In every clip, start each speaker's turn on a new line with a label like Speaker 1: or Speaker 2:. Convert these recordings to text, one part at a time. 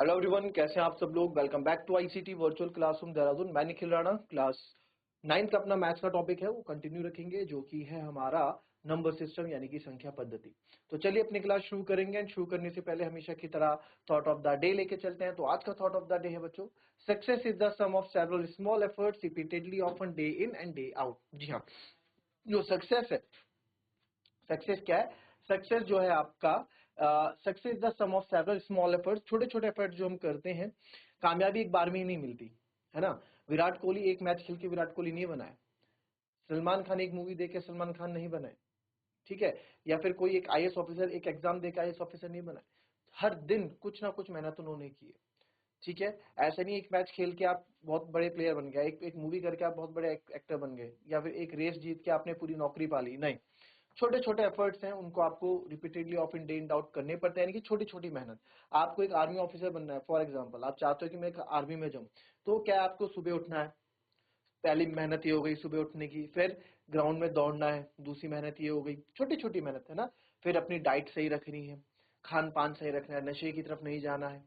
Speaker 1: Hello everyone, कैसे हैं आप सब लोग। Welcome back to ICT virtual classroom Dehradun. मैं निखिल राणा। क्लास 9 का अपना मैथ्स का टॉपिक है वो कंटिन्यू रखेंगे, जो कि है हमारा नंबर सिस्टम यानी कि संख्या पद्धति। तो चलिए अपनी क्लास शुरू करेंगे। एंड शुरू करने से पहले हमेशा की तरह थॉट ऑफ द डे लेके चलते हैं। तो आज का थॉट ऑफ द डे है बच्चों, success is the sum of several small efforts repeatedly often day in and day out. जी हाँ, जो सक्सेस है, सक्सेस क्या है? सक्सेस जो है आपका, success the sum of several small efforts, छोटे छोटे एफर्ट जो हम करते हैं। कामयाबी एक बार में ही नहीं मिलती है ना। विराट कोहली एक मैच खेल के विराट कोहली नहीं बनाए। सलमान खान एक मूवी देख के सलमान खान नहीं बनाए, ठीक है। या फिर कोई एक आईएएस ऑफिसर एक एग्जाम देकर आईएएस ऑफिसर नहीं बनाए। हर दिन कुछ ना कुछ मेहनत उन्होंने की है, ठीक है। ऐसा नहीं एक मैच खेल के आप बहुत बड़े प्लेयर बन गए, एक मूवी करके आप बहुत बड़े एक्टर बन गए, या फिर एक रेस जीत के आपने पूरी नौकरी पा ली। नहीं, छोटे छोटे एफर्ट्स हैं, उनको आपको repeatedly of in day in out करने पड़ते हैं, यानी कि छोटी छोटी मेहनत। आपको एक आर्मी ऑफिसर बनना है, फॉर एग्जांपल आप चाहते हो कि मैं एक आर्मी में जाऊं, तो क्या आपको सुबह उठना है, पहली मेहनत ये हो गई सुबह उठने की। फिर ग्राउंड में दौड़ना है, दूसरी मेहनत ये हो गई। छोटी छोटी मेहनत है ना। फिर अपनी डाइट सही रखनी है, खान पान सही रखना है, नशे की तरफ नहीं जाना है,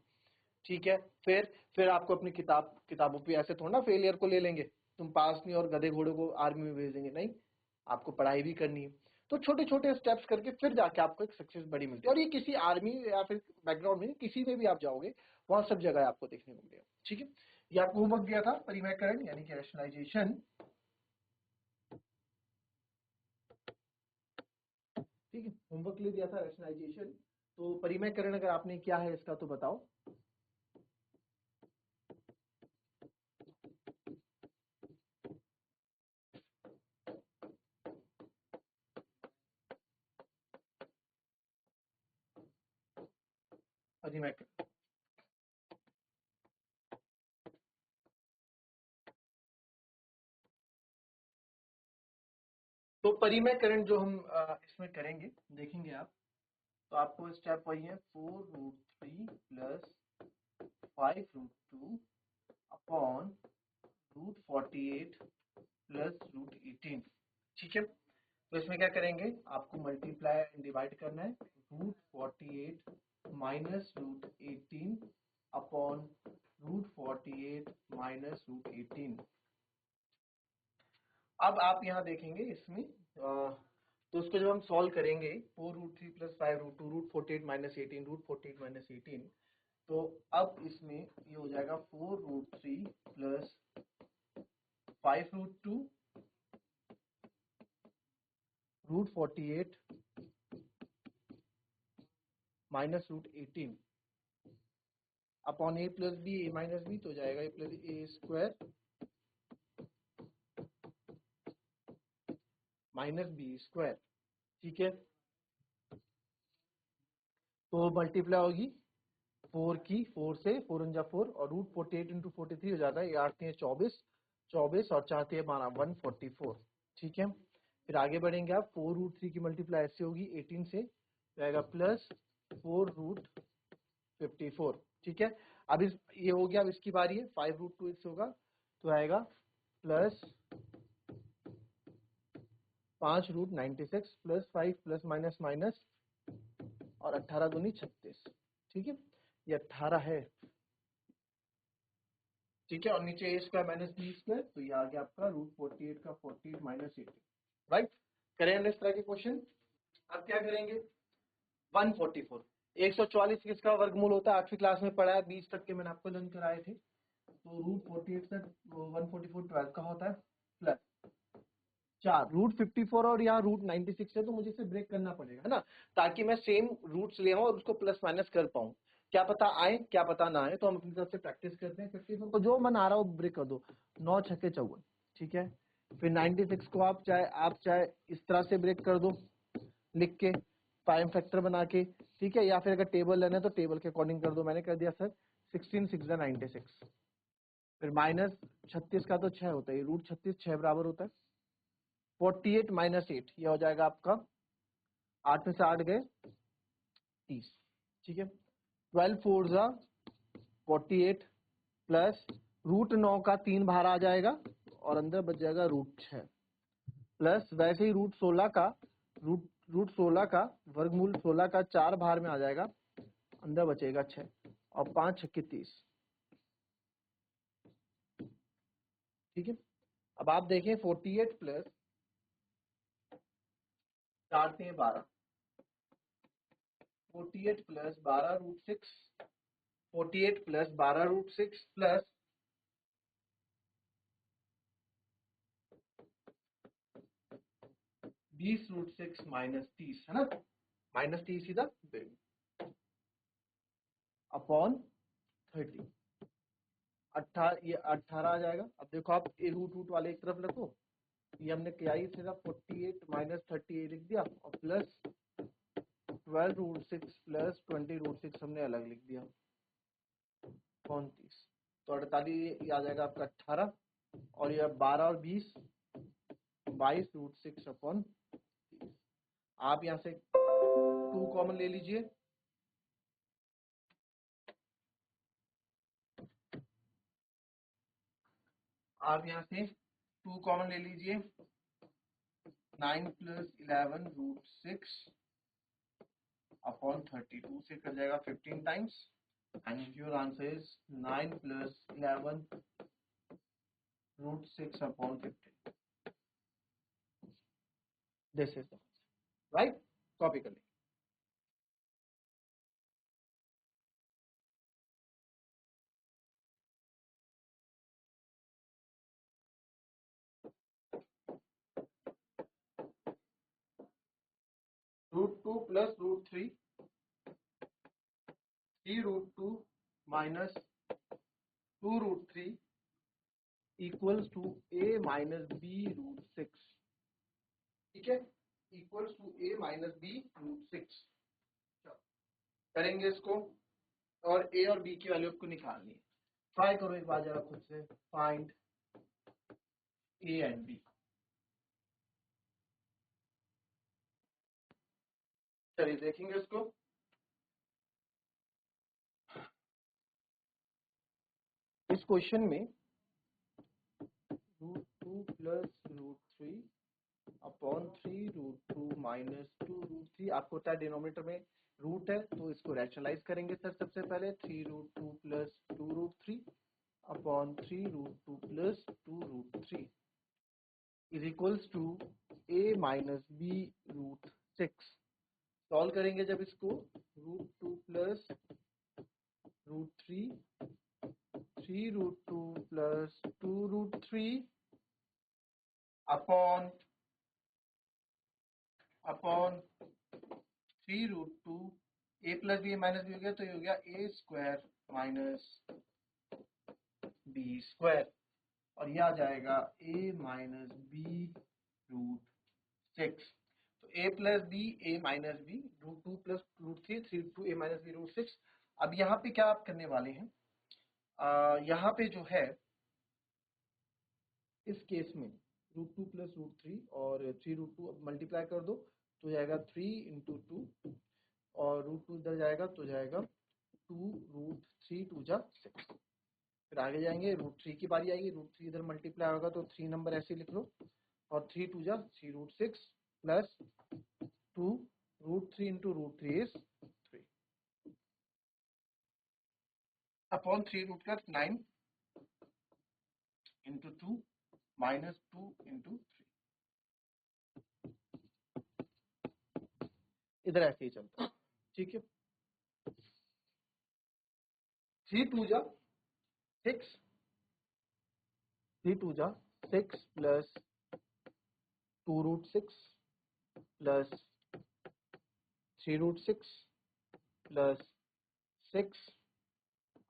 Speaker 1: ठीक है। फिर आपको अपनी किताबों पे ऐसे थोड़ा ना फेलियर को ले लेंगे, तुम पास नहीं और गधे घोड़े को आर्मी में भेज देंगे, नहीं। आपको पढ़ाई भी करनी है। तो छोटे छोटे स्टेप्स करके फिर जाके आपको एक सक्सेस बड़ी मिलती है। और ये किसी आर्मी या फिर बैकग्राउंड में, किसी में भी आप जाओगे, वहां सब जगह आपको देखने को मिलेगा, ठीक है। ये आपको होमवर्क दिया था, परिमयकरण यानी कि रैशनलाइजेशन, ठीक है। होमवर्क के लिए दिया था रैशनलाइजेशन। तो परिमयकरण अगर आपने किया है इसका तो बताओ। परिमयकरण, तो परिमयकरण जो हम इसमें करेंगे, देखेंगे आप। तो आपको स्टेप वही है, 4√3 प्लस 5√2 अपॉन √48 प्लस √18, ठीक है। तो इसमें क्या करेंगे, आपको मल्टीप्लाई एंड डिवाइड करना है। √48 माइनस √18 अपॉन √48 माइनस √18। अब आप यहाँ देखेंगे इसमें, तो उसको जब हम सॉल्व करेंगे, 4√3 प्लस 5√2 √48 माइनस 18 √48 माइनस 18। तो अब इसमें ये हो जाएगा 4√3 plus 5√2 √48 minus √18 upon A plus B, A minus B, तो हो जाएगा ए प्लस ए स्क्वायर माइनस बी स्क्वायर, ठीक है। तो मल्टीप्लाई होगी 4 की, 4 से 4 × 4 और √48 × 43 हो जाता है। ये 8 24, 24 और 4 12 144, ठीक है। फिर आगे बढ़ेंगे आप, 4√3 की मल्टीप्लाई ऐसे होगी 18 से, जाएगा प्लस 4√54, ठीक है। अब इस ये हो गया, अब इसकी बारी है, 5√2 इससे होगा तो आएगा plus 5√96 plus 5 plus minus minus और 18 दूनी 36, ठीक है। ये 18 है, ठीक है। और नीचे ए स्क्वायर माइनस बी स्क्वायर, तो ये आ गया आपका √48 का 48 माइनस 18, राइट। करेंगे इस तरह के क्वेश्चन। अब क्या करेंगे, 144, 144 किसका वर्गमूल होता है, 8वीं क्लास में पढ़ा है, 20 तक के मैंने आपको लर्न कराए थे। तो √48 तक 144 12 का होता है, प्लस 4 √54 और यहाँ √96 है, तो मुझे इसे ब्रेक करना पड़ेगा, है ना, ताकि मैं सेम रूट्स ले आऊं और उसको प्लस माइनस कर पाऊं। क्या पता आए क्या पता ना आए, तो हम अपनी तरफ से प्रैक्टिस करते हैं। 54 को जो मन आ रहा हो ब्रेक कर दो, 9 छक्के 54, ठीक है। फिर 96 को आप चाहे इस तरह से ब्रेक कर दो, लिख के प्राइम फैक्टर बना के, ठीक है। या फिर अगर टेबल लेना है तो टेबल के अकॉर्डिंग कर दो। मैंने कर दिया सर 16 6 96। फिर माइनस 36 का तो 6 होता है, √36 6 बराबर होता है। 48 माइनस 8, यह हो जाएगा आपका 8 में से 8 गए 30, ठीक है। 12 4 जा 48 प्लस √9 का 3 बाहर आ जाएगा और अंदर बच जाएगा √6 प्लस वैसे ही √16 का वर्गमूल 16 का 4 बाहर में आ जाएगा, अंदर बचेगा 6 और 5 छक्के 30। ठीक है, अब आप देखें 48 प्लस 4 से 12, 48 plus 12 root 6, 48 plus 12 root 6 plus 20 root 6 minus 30, है ना, माइनस 30 इधर अपॉन 30, 18, ये 18 आ जाएगा। अब देखो आप ये रूट रूट वाले एक तरफ रखो, ये हमने क्या ही सिर्फ 48 माइनस 38 लिख दिया और प्लस 12 रूट 6 प्लस 20 रूट 6 हमने अलग लिख दिया, 29। तो 48 ये आ जाएगा आपका 18 और ये 12 और 20 22 रूट 6 अपॉन 30। आप यहाँ से 2 कॉमन ले लीजिए, आप यहाँ से 2 कॉमन ले लीजिए, 9 प्लस 11 रूट 6 अपॉन 32 से कर जाएगा 15 times and your answer is 9 plus 11 root 6 upon 15। This is right, copy कर लें। Root 2 plus root 3, 3 root 2 minus 2 root 3 equals to a minus B root 6। ठीक है, equals to a minus B root 6। करेंगे इसको और a और b की value को निकालनी है। ट्राई करो एक बार जरा खुद से, फाइंड a एंड b। चलिए देखेंगे इसको। इस क्वेश्चन में root 2 plus root 3 upon 3 root 2 minus 2 root 3, आपको पता है डिनोमिनेटर में रूट है तो इसको रैशनलाइज करेंगे सर। सबसे पहले 3 root 2 plus 2 root 3 upon 3 root 2 plus 2 root 3 is equals to a minus B root 6। Solve करेंगे जब इसको, root 2 plus root 3, 3 root 2 plus 2 root 3 upon 3 root 2, A plus B minus B हो गया तो ये हो गया A square minus B square और ये आ जाएगा ए माइनस बी रूट 6। तो A plus B A minus B root 2 plus root 3, 3 two A minus B root 6। अब यहाँ पे क्या आप करने वाले हैं, यहाँ पे जो है इस केस में रूट 2 प्लस रूट 3 और 3 रूट 2 मल्टीप्लाई कर दो तो जाएगा 3 इंटू 2 और रूट 2 इधर जाएगा तो जाएगा 2 रूट 3 टू जा 6। फिर आगे जाएंगे, रूट 3 की बारी आएगी, रूट 3 इधर मल्टीप्लाई होगा तो 3 नंबर ऐसे लिख लो और 3 टू जा 3 root 6 plus 2 root 3 into root 3 is 3 upon 3 root plus 9 into 2 minus 2 into 3। इधर ऐसे ही चलता है। ठीक है, 3 टू जा 6, 3 टू जा 6 plus 2 root 6 plus 3 root 6 plus 6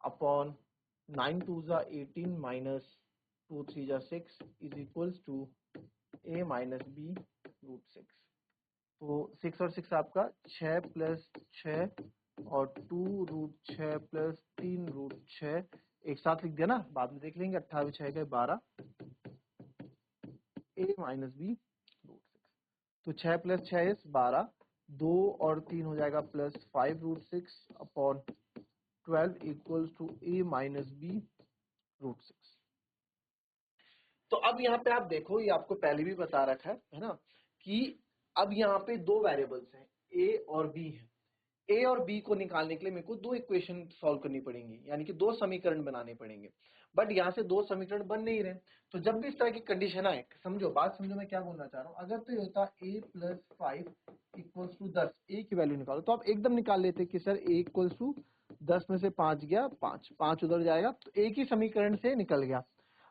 Speaker 1: upon 9 टू जा 18 माइनस 2 3 जा 6 is equals to a minus B root 6। तो 6 और 6 आपका 6 प्लस 6 और 2 रूट 6 प्लस 3 रूट 6 एक साथ लिख दिया ना, बाद में देख लेंगे। 18 6 गए 12 a माइनस बी रूट 6। तो 6 प्लस 6 इज 12, 2 और 3 हो जाएगा plus 5 root 6 upon 12 equals to a minus B root 6। तो अब यहाँ पे आप देखो, ये आपको पहले भी बता रखा है ना, कि अब यहाँ पे दो वेरिएबल्स हैं a और b हैं। ए और बी को निकालने के लिए मेरे को दो इक्वेशन सॉल्व करनी पड़ेंगी, यानी कि दो समीकरण बनाने पड़ेंगे, बट यहाँ से दो समीकरण बन नहीं रहे। तो जब भी इस तरह की कंडीशन आए, समझो बात समझो मैं क्या बोलना चाह रहा हूँ। अगर तो ये होता a प्लस 5 इक्वल्स टू 10, ए की वैल्यू निकालो, तो आप एकदम निकाल लेते कि सर a इक्वल्स टू 10 में से 5 गया 5, 5 उधर जाएगा, तो एक ही समीकरण से निकल गया।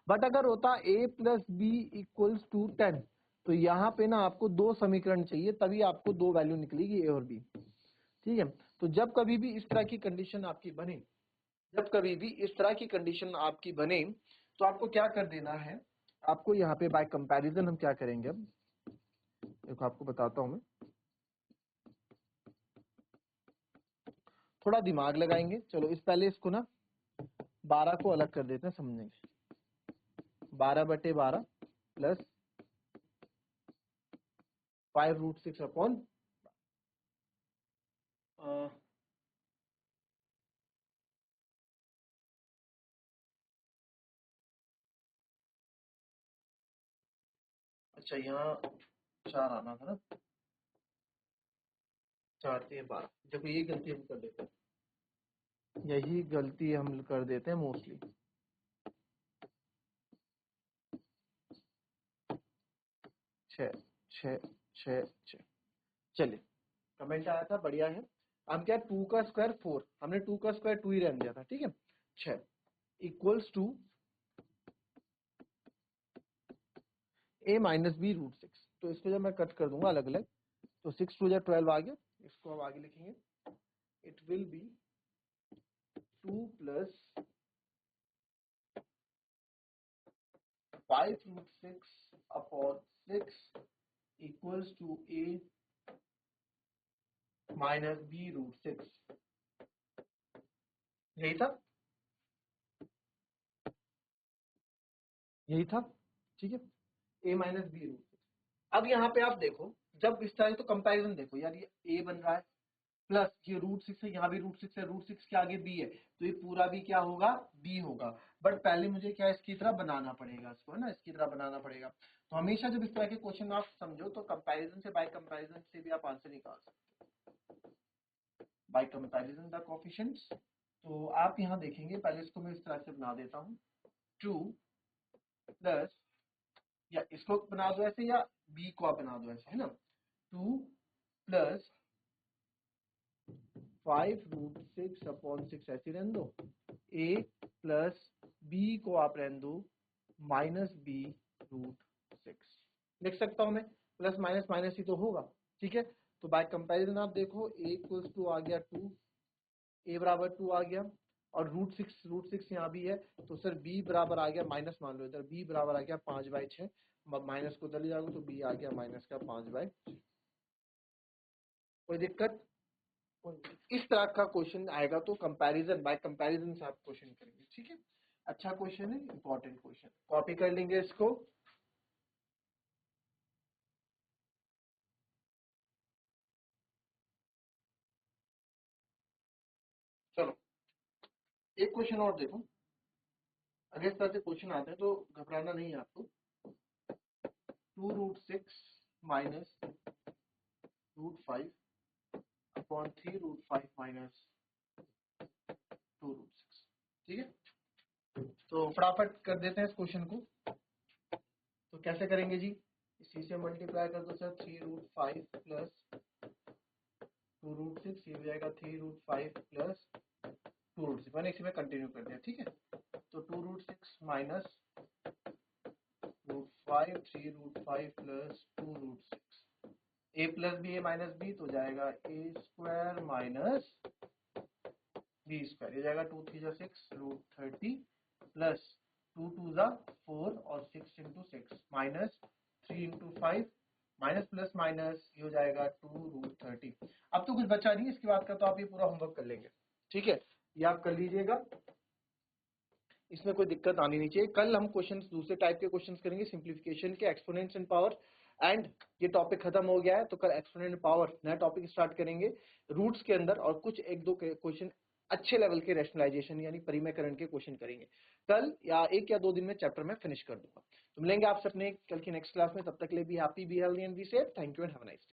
Speaker 1: बट अगर होता a plus B equals to 10, तो यहाँ पे ना आपको दो समीकरण चाहिए, तभी आपको दो वैल्यू निकलेगी a और b। ठीक है, तो जब कभी भी इस तरह की कंडीशन आपकी बने, जब कभी भी इस तरह की कंडीशन आपकी बने, तो आपको क्या कर देना है, आपको यहाँ पे बाय कंपैरिजन हम क्या करेंगे, अब देखो आपको बताता हूं मैं, थोड़ा दिमाग लगाएंगे। चलो इस पहले इसको ना 12 को अलग कर देते हैं, समझेंगे। 12/12 प्लस 5√6 अपॉन अच्छा यहाँ 4 आना था ना, 4 से 12, देखो ये गलती हम कर देते हैं, यही गलती हम कर देते हैं मोस्टली। 6 6 6 6, चलिए कमेंट आया था, बढ़िया है। हम क्या 2 का स्क्वायर 4, हमने 2 का स्क्वायर 2 ही रहने दिया था, ठीक है। 6 equals to a minus B root 6, तो इसको जब मैं कट कर दूंगा अलग अलग, तो 6 टू 12 आ गया, इसको अब आगे लिखेंगे, it will be 2 plus 5√6 upon 6 equals to a minus B root 6, यही था, यही था, ठीक है, a माइनस बी रूट 6। अब यहाँ पे आप देखो, जब इस तरह तो कंपैरिजन देखो यार, ये a बन रहा है, प्लस ये √6 है, यहाँ भी √6 है, √6 के आगे b है, तो ये पूरा भी क्या होगा, b होगा। बट पहले मुझे क्या इसकी तरह बनाना पड़ेगा, इसको है ना, इसकी तरह बनाना पड़ेगा। तो हमेशा जब इस तरह के क्वेश्चन आप समझो, तो कंपैरिजन से, बाय कंपैरिजन से भी आप आंसर निकाल सकते हो, बाय कंपैरिजन द कोएफिशिएंट्स। तो आप यहाँ देखेंगे, पहले इसको मैं इस तरह से बना देता हूँ, 2 प्लस, या इसको बना दो ऐसे, या b को आप बना दो ऐसे, है ना, 2 प्लस 5√6 अपॉन 6 ऐसे रहने दो, a प्लस b को आप रहने दो माइनस b रूट 6, लिख सकता हूं मैं, प्लस माइनस माइनस ही तो होगा, ठीक है। तो बाय कंपैरिजन आप देखो, a इक्वल्स टू आ गया 2, a बराबर 2 आ गया, और रूट सिक्स यहाँ भी है, तो सर b बराबर आ गया, माइनस मान लो इधर, b बराबर आ गया 5/6, माइनस को उधर ले जाओगे तो b आ गया माइनस का 5/6। कोई दिक्कत? इस तरह का क्वेश्चन आएगा तो कंपैरिजन, बाय कंपैरिजन से आप क्वेश्चन करेंगे, ठीक है। अच्छा क्वेश्चन है, इंपॉर्टेंट क्वेश्चन, कॉपी कर लेंगे इसको। चलो एक क्वेश्चन और देखो, अगर इस तरह से क्वेश्चन आते हैं तो घबराना नहीं है आपको। 2√6 माइनस √5 अपॉन 3√5 माइनस 2√6, ठीक है। तो फटाफट कर देते हैं इस क्वेश्चन को। तो कैसे करेंगे जी, इसी से मल्टीप्लाई कर दो सर, 3√5 प्लस 2√6, ये हो जाएगा 3√5 प्लस 2√6, मैंने इसी में कंटिन्यू कर दिया, ठीक है। तो 2√6 minus √5, 3√5 plus 2√6, a plus B, A minus B, तो जाएगा a square minus B square, ये जाएगा 2 3 जा 6 √30 प्लस 2 2 जा 4 और 6 into 6 minus 3 into 5, minus plus minus, ये हो जाएगा 2√30। अब तो कुछ बचा नहीं, इसके बाद का तो आप ये पूरा होमवर्क कर लेंगे, ठीक है, ये आप कर लीजिएगा, इसमें कोई दिक्कत आनी नहीं चाहिए। कल हम क्वेश्चंस दूसरे टाइप के क्वेश्चंस करेंगे, सिंप्लीफिकेशन के, एक्सपोनेंट्स एंड पावर, एंड ये टॉपिक खत्म हो गया है, तो कल एक्सपोनेंट एंड पावर नया टॉपिक स्टार्ट करेंगे रूट्स के अंदर, और कुछ एक दो क्वेश्चन अच्छे लेवल के रैशनलाइजेशन यानी परिमेयकरण के क्वेश्चन करेंगे कल, या 1 या 2 दिन में चैप्टर में फिनिश कर दूंगा। तो मिलेंगे आपसे अपने कल की नेक्स्ट क्लास में, तब तक के लिए भी happy, be healthy and be safe. Thank you and have a nice day.